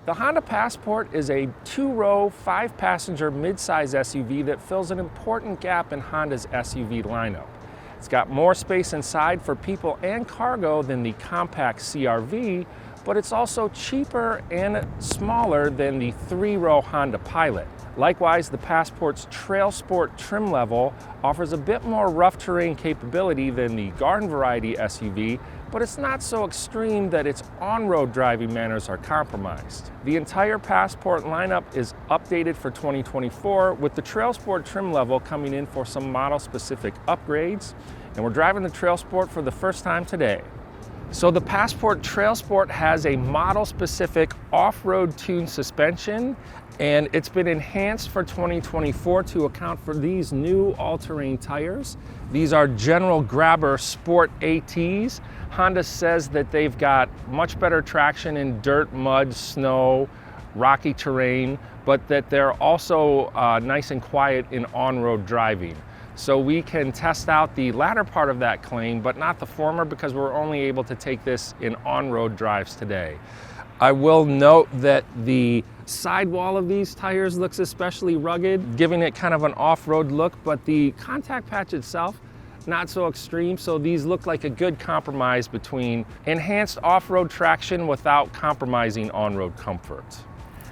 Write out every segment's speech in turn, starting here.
The Honda Passport is a two-row, five-passenger midsize SUV that fills an important gap in Honda's SUV lineup. It's got more space inside for people and cargo than the compact CR-V, but it's also cheaper and smaller than the three-row Honda Pilot. Likewise, the Passport's Trail Sport trim level offers a bit more rough terrain capability than the Garden Variety SUV, but it's not so extreme that its on-road driving manners are compromised. The entire Passport lineup is updated for 2024, with the Trail Sport trim level coming in for some model-specific upgrades, and we're driving the Trail Sport for the first time today. So the Passport Trail Sport has a model-specific off-road tuned suspension, and it's been enhanced for 2024 to account for these new all-terrain tires. These are General Grabber Sport ATs. Honda says that they've got much better traction in dirt, mud, snow, rocky terrain, but that they're also nice and quiet in on-road driving. So we can test out the latter part of that claim, but not the former, because we're only able to take this in on-road drives today. I will note that the sidewall of these tires looks especially rugged, giving it kind of an off-road look, but the contact patch itself, not so extreme. So these look like a good compromise between enhanced off-road traction without compromising on-road comfort.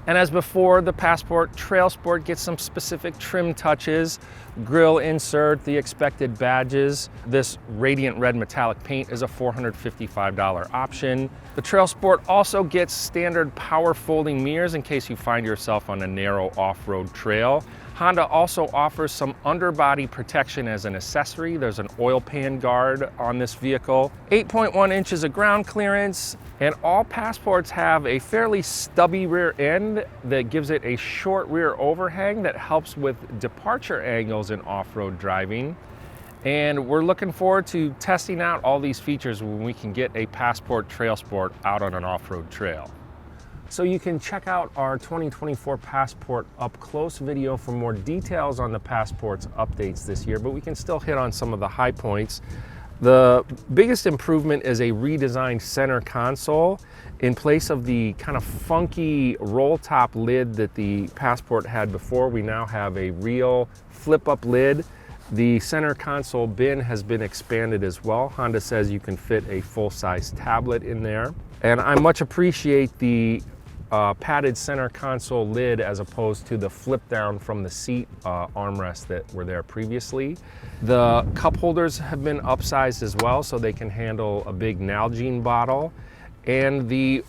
And as before, the Passport Trail Sport gets some specific trim touches, grille insert, the expected badges. This radiant red metallic paint is a $455 option. The Trail Sport also gets standard power folding mirrors in case you find yourself on a narrow off-road trail. Honda also offers some underbody protection as an accessory. There's an oil pan guard on this vehicle, 8.1 inches of ground clearance, and all Passports have a fairly stubby rear end that gives it a short rear overhang that helps with departure angles in off-road driving. And we're looking forward to testing out all these features when we can get a Passport Trail Sport out on an off-road trail. So you can check out our 2024 Passport up close video for more details on the Passport's updates this year, but we can still hit on some of the high points. The biggest improvement is a redesigned center console. In place of the kind of funky roll top lid that the Passport had before, we now have a real flip up lid. The center console bin has been expanded as well. Honda says you can fit a full-size tablet in there. And I much appreciate the padded center console lid as opposed to the flip down from the seat armrests that were there previously. The cup holders have been upsized as well, so they can handle a big Nalgene bottle. And the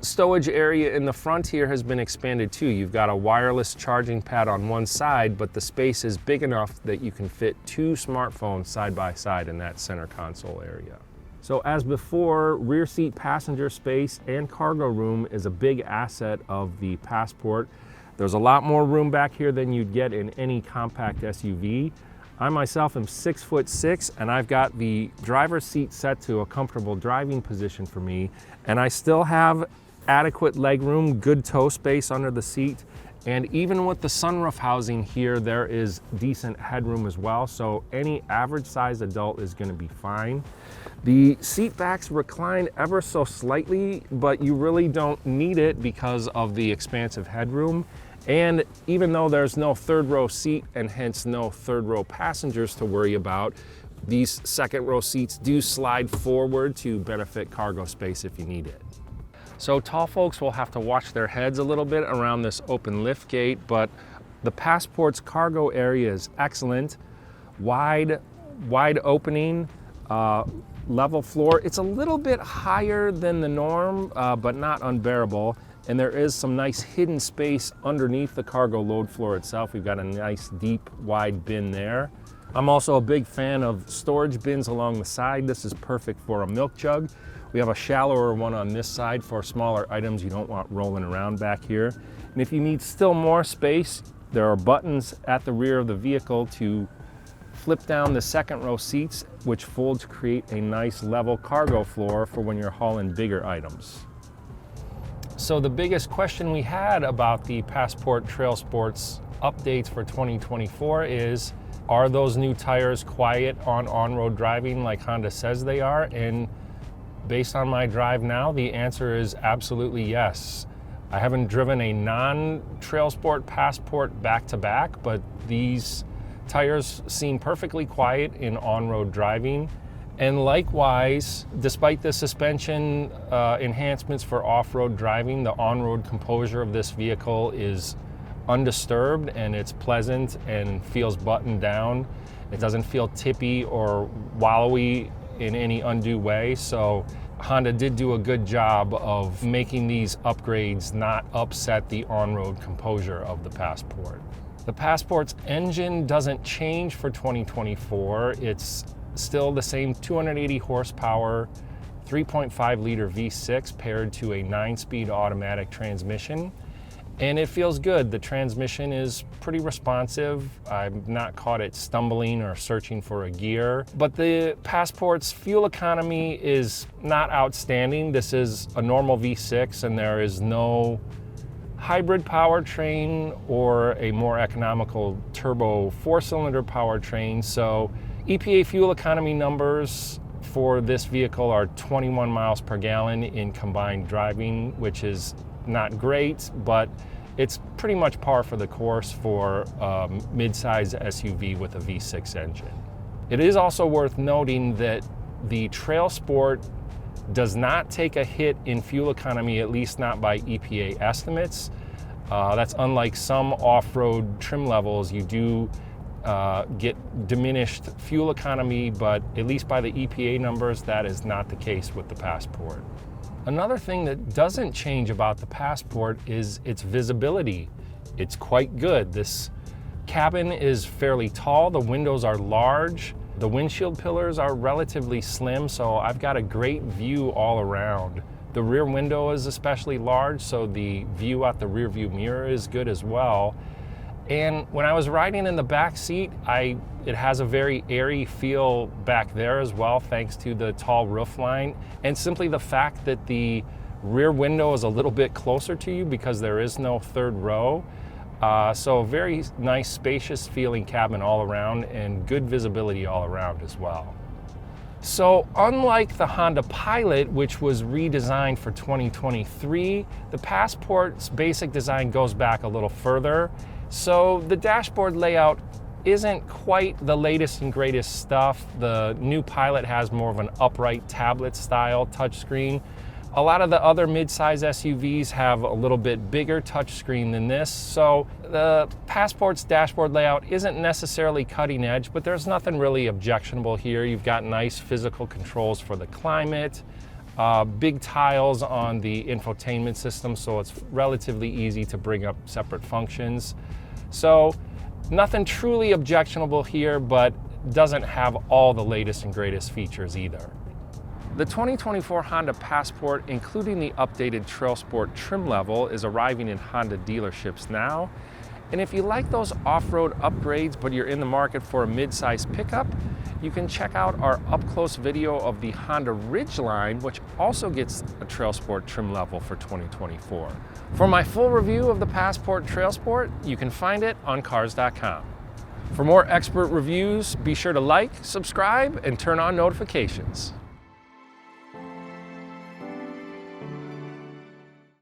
stowage area in the front here has been expanded too. You've got a wireless charging pad on one side, but the space is big enough that you can fit two smartphones side by side in that center console area. So as before, rear seat passenger space and cargo room is a big asset of the Passport. There's a lot more room back here than you'd get in any compact SUV. I myself am 6'6", and I've got the driver's seat set to a comfortable driving position for me, and I still have adequate leg room, good toe space under the seat. And even with the sunroof housing here, there is decent headroom as well, so any average size adult is going to be fine. The seat backs recline ever so slightly, but you really don't need it because of the expansive headroom. And even though there's no third row seat and hence no third row passengers to worry about, these second row seats do slide forward to benefit cargo space if you need it. So tall folks will have to watch their heads a little bit around this open lift gate, but the Passport's cargo area is excellent. Wide opening, level floor. It's a little bit higher than the norm, but not unbearable. And there is some nice hidden space underneath the cargo load floor itself. We've got a nice deep, wide bin there. I'm also a big fan of storage bins along the side. This is perfect for a milk jug. We have a shallower one on this side for smaller items you don't want rolling around back here. And if you need still more space, there are buttons at the rear of the vehicle to flip down the second row seats, which fold to create a nice level cargo floor for when you're hauling bigger items. So the biggest question we had about the Passport Trail Sports updates for 2024 is, are those new tires quiet on-road driving like Honda says they are? And based on my drive now, the answer is absolutely yes. I haven't driven a non-Trail Sport Passport back-to-back, but these tires seem perfectly quiet in on-road driving. And likewise, despite the suspension enhancements for off-road driving, the on-road composure of this vehicle is undisturbed, and it's pleasant and feels buttoned down. It doesn't feel tippy or wallowy in any undue way. So Honda did do a good job of making these upgrades not upset the on-road composure of the Passport. The Passport's engine doesn't change for 2024. It's still the same 280 horsepower, 3.5 liter V6 paired to a 9-speed automatic transmission. And it feels good. The transmission is pretty responsive. I've not caught it stumbling or searching for a gear. But the Passport's fuel economy is not outstanding. This is a normal V6 and there is no hybrid powertrain or a more economical turbo 4-cylinder powertrain. So EPA fuel economy numbers for this vehicle are 21 miles per gallon in combined driving, which is not great, but it's pretty much par for the course for a mid-size SUV with a V6 engine. It is also worth noting that the Trail Sport does not take a hit in fuel economy, at least not by EPA estimates. That's unlike some off-road trim levels. You do get diminished fuel economy, but at least by the EPA numbers, that is not the case with the Passport. Another thing that doesn't change about the Passport is its visibility. It's quite good. This cabin is fairly tall, the windows are large, the windshield pillars are relatively slim, so I've got a great view all around. The rear window is especially large, so the view out the rear view mirror is good as well. And when I was riding in the back seat, it has a very airy feel back there as well, thanks to the tall roof line. And simply the fact that the rear window is a little bit closer to you because there is no third row. So a very nice, spacious feeling cabin all around and good visibility all around as well. So unlike the Honda Pilot, which was redesigned for 2023, the Passport's basic design goes back a little further. So the dashboard layout isn't quite the latest and greatest stuff. The new Pilot has more of an upright tablet style touchscreen. A lot of the other mid-size SUVs have a little bit bigger touchscreen than this. So the Passport's dashboard layout isn't necessarily cutting edge, but there's nothing really objectionable here. You've got nice physical controls for the climate, big tiles on the infotainment system, so it's relatively easy to bring up separate functions. So nothing truly objectionable here, but doesn't have all the latest and greatest features either. The 2024 Honda Passport, including the updated Trail Sport trim level, is arriving in Honda dealerships now. And if you like those off-road upgrades, but you're in the market for a mid-size pickup, you can check out our up-close video of the Honda Ridgeline, which also gets a Trail Sport trim level for 2024. For my full review of the Passport Trail Sport, you can find it on Cars.com. For more expert reviews, be sure to like, subscribe, and turn on notifications.